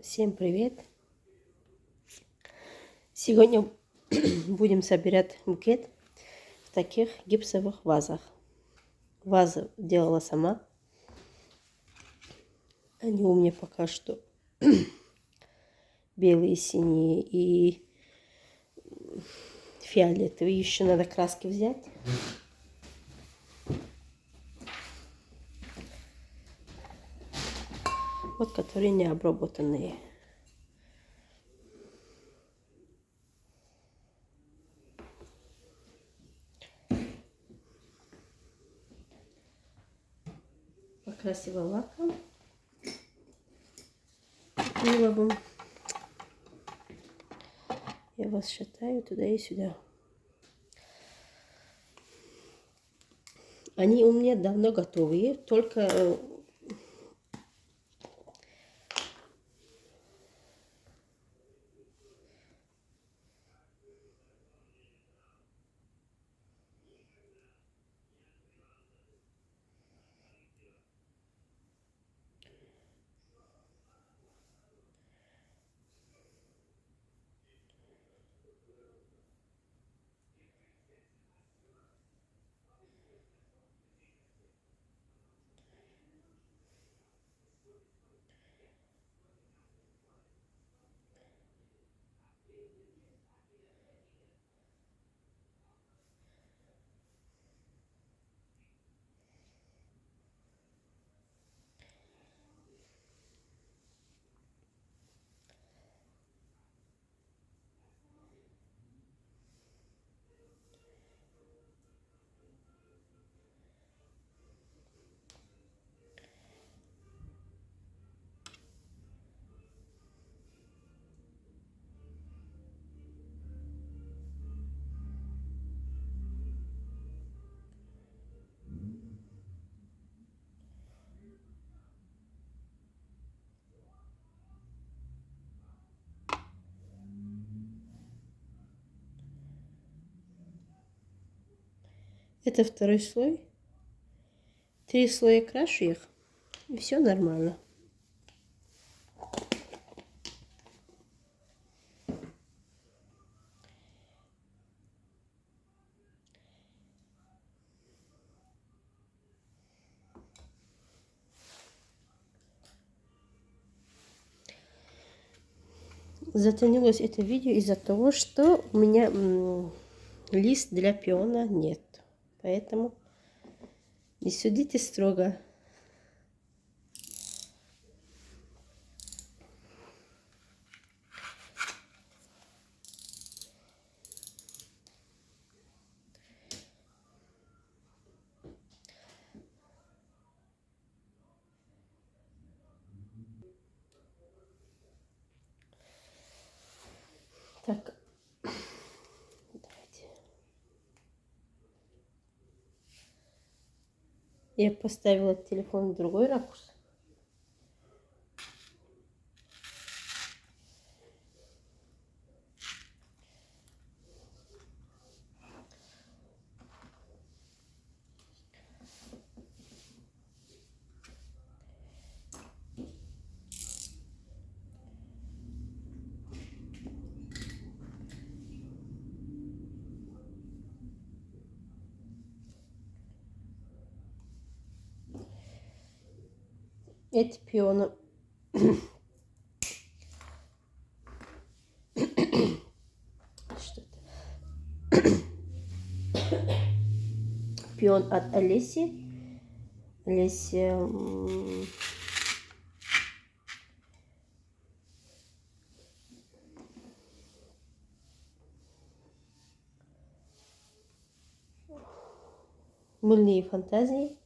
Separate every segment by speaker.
Speaker 1: Всем привет! Сегодня будем собирать букет в таких гипсовых вазах. Вазы делала сама. Они у меня пока что белые, синие и фиолетовые. Еще надо краски взять. Вот которые не обработанные. Покрасила лаком акриловым. Я вас шатаю туда и сюда. Они у меня давно готовые, только это второй слой. 3 слоя крашу их, и все нормально. Затянулось это видео из-за того, что у меня лист для пиона нет. Поэтому не судите строго. Так, давайте. Я поставила телефон в другой ракурс. Эти пионы пион от Олеси. Олеся мыльные фантазии.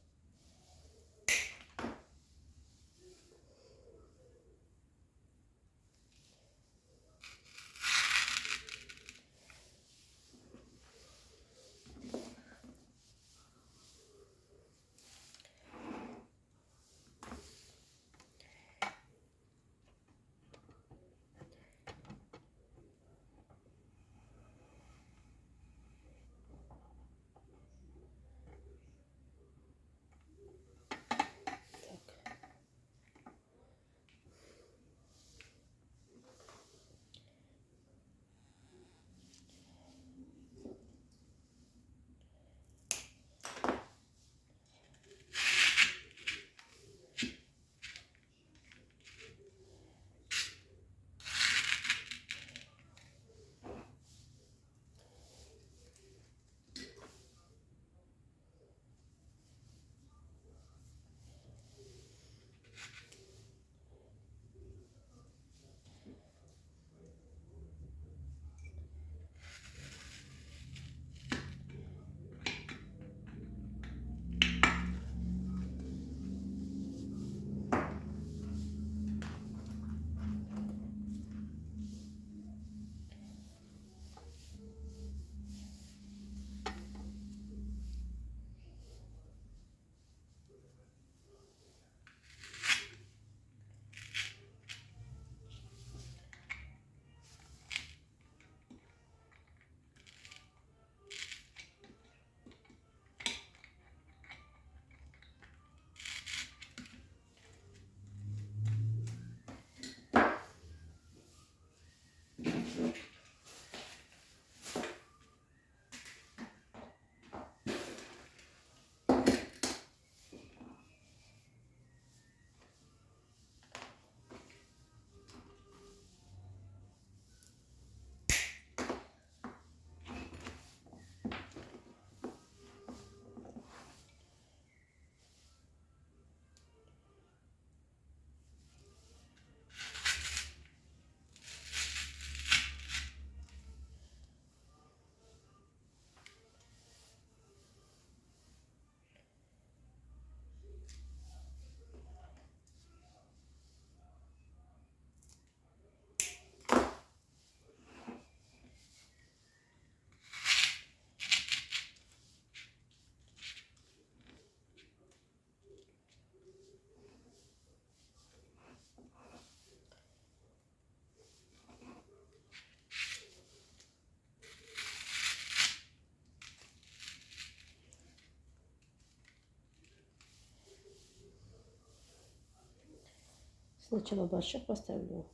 Speaker 1: Сначала больших поставлю.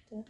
Speaker 1: Так.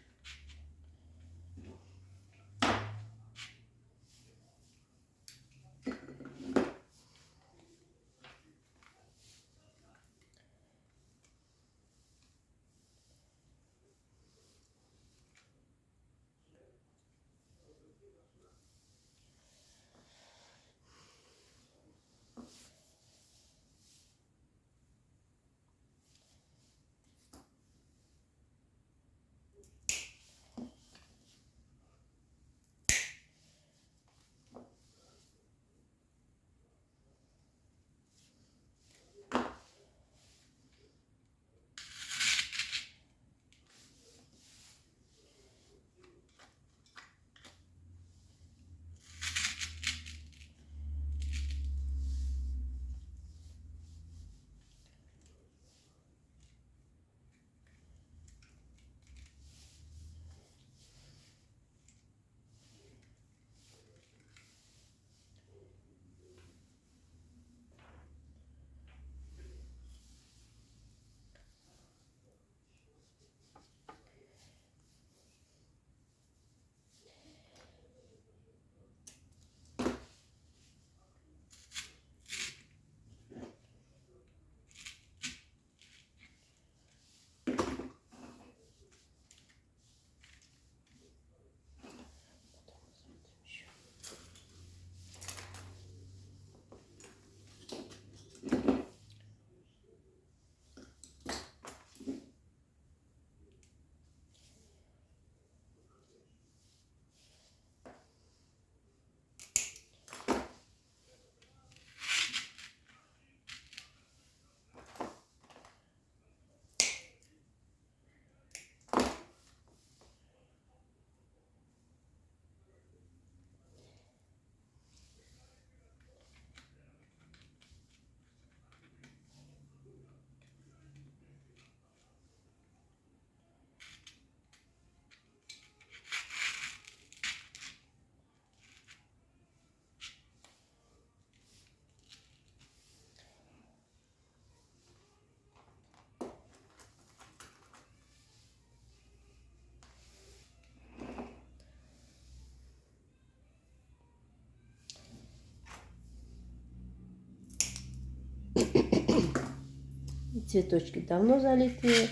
Speaker 1: Цветочки давно залитые.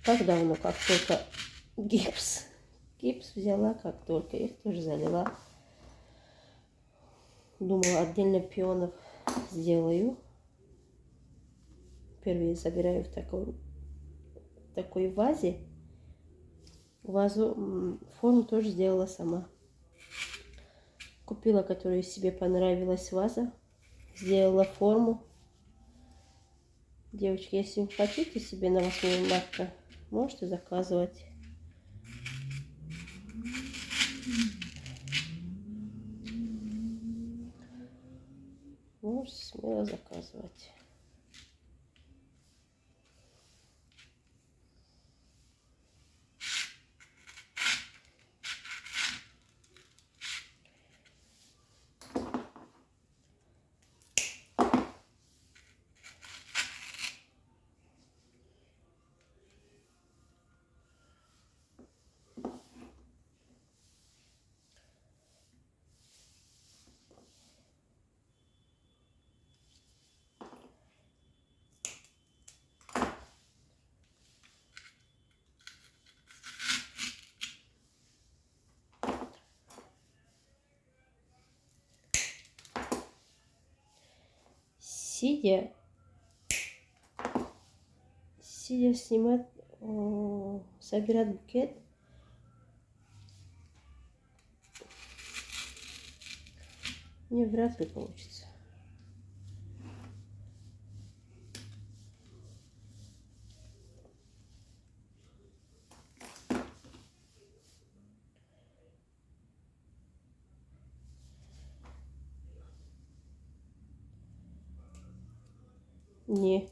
Speaker 1: Как давно, как только гипс. Гипс взяла, как только их тоже залила. Думала, отдельно пионов сделаю. Впервые собираю в такой вазе. Вазу, форму тоже сделала сама. Купила, которая себе понравилась ваза. Сделала форму. Девочки, если вы хотите себе на 8 марта, можете заказывать. Можете смело заказывать. Сидя снимать, собирать букет. Мне вряд ли получится. Не.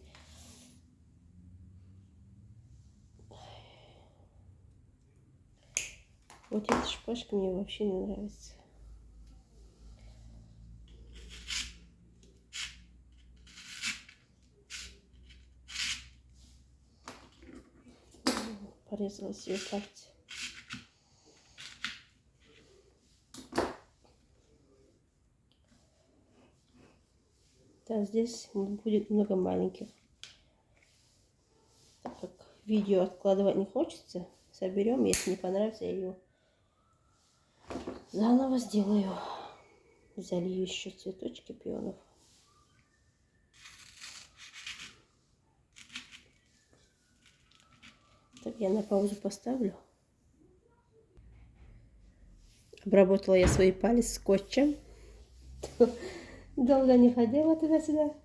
Speaker 1: Вот эта шпажка мне вообще не нравится. Порезала себе пальцы. Да, здесь будет много маленьких. Так как видео откладывать не хочется, соберем. Если не понравится, я ее заново сделаю. Залью еще цветочки пионов. Так, я на паузу поставлю. Обработала я свой палец скотчем. Долго не ходила туда-сюда.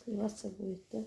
Speaker 1: Сливаться будет, да?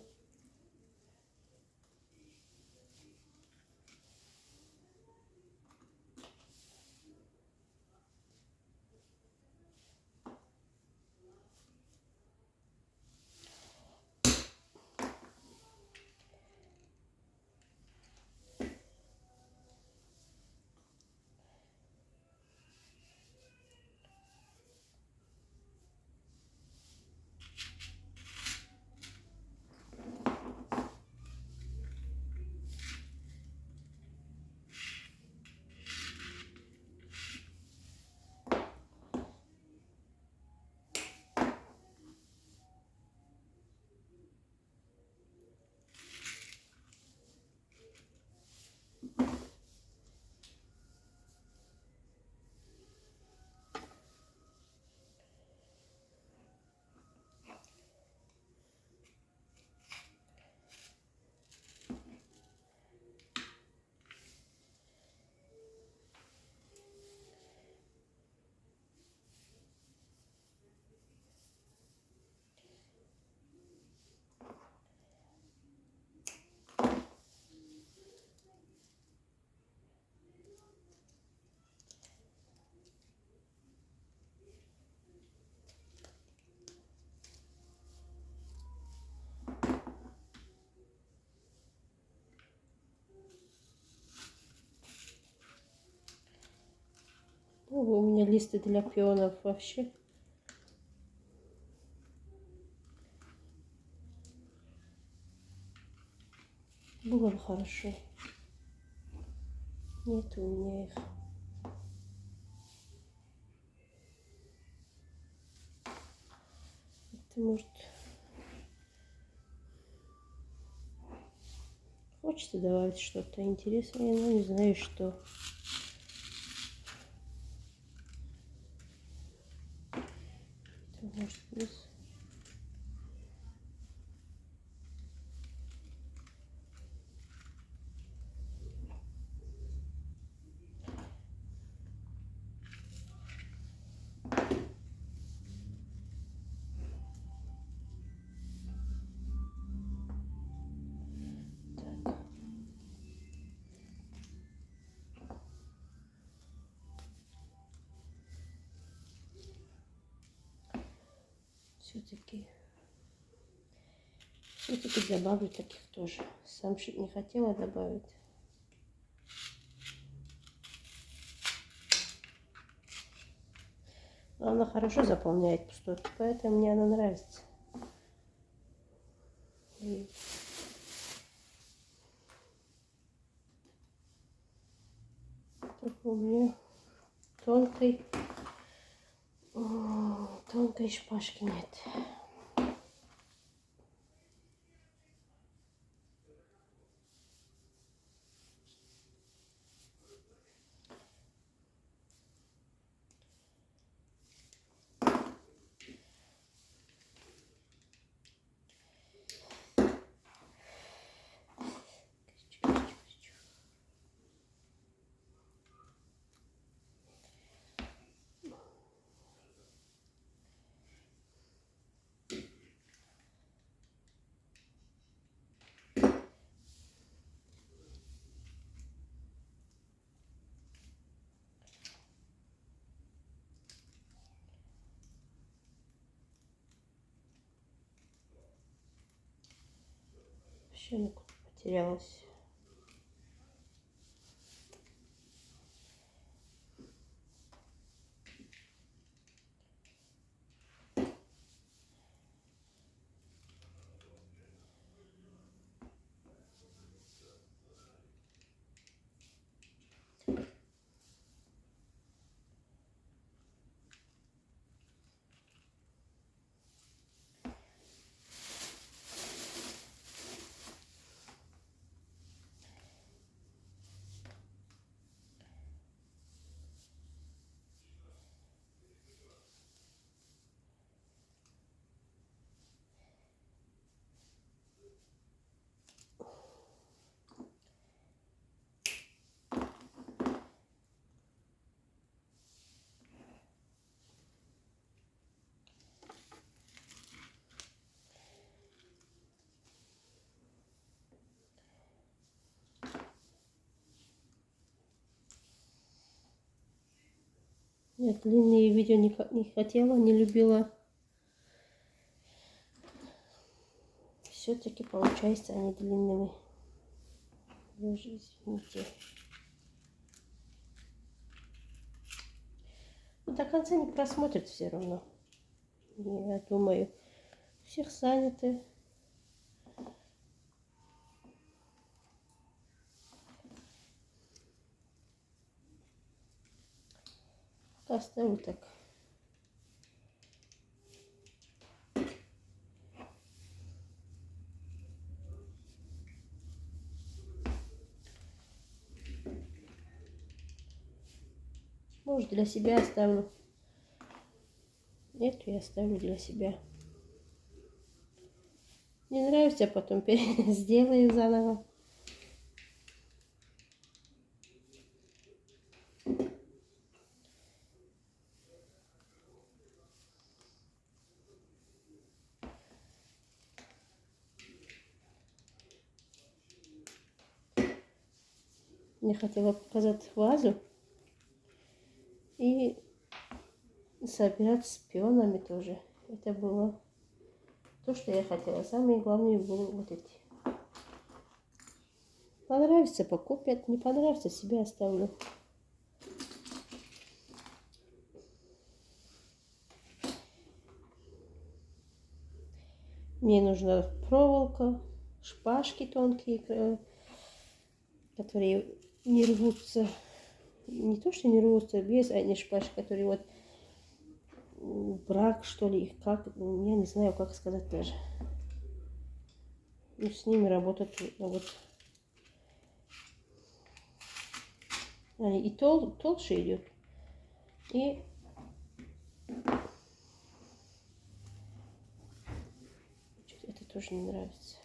Speaker 1: У меня листы для пионов вообще. Было бы хорошо. Нет у меня их. Это может... Хочется добавить что-то интересное, но не знаю что. Может, здесь. Все-таки добавлю таких тоже. Сам не хотела добавить. Но она хорошо заполняет пустоты, поэтому мне она нравится. И только у меня тонкой шпажки нет. Вообще она куда потерялась. Я длинные видео не хотела, не любила. Все-таки получается они длинными. Даже извините. Ну, до конца не просмотрят все равно. Я думаю, всех заняты. Оставлю так. Может, для себя оставлю. Эту я оставлю для себя. Не нравится, потом сделаю заново. Я хотела показать вазу и собирать с пионами тоже. Это было то, что я хотела. Самое главное было вот эти. Понравится, покупят. Не понравится, себе оставлю. Мне нужна проволока, шпажки тонкие, которые не рвутся. Не то, что не рвутся, без, а не шпажки, которые вот брак, что ли, как, я не знаю, как сказать даже. Ну, с ними работать вот. Они и толще идет, и тоже не нравится.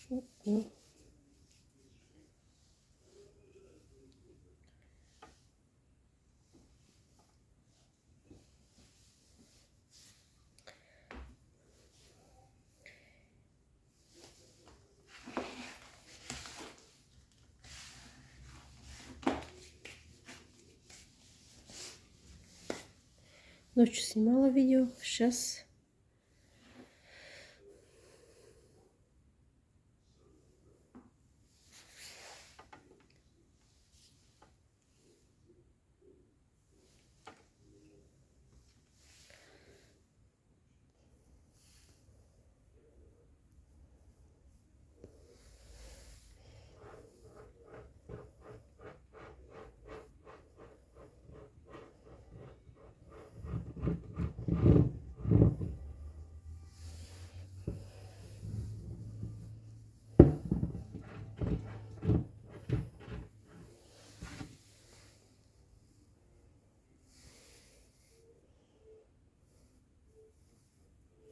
Speaker 1: Ну. Ночью снимала видео, сейчас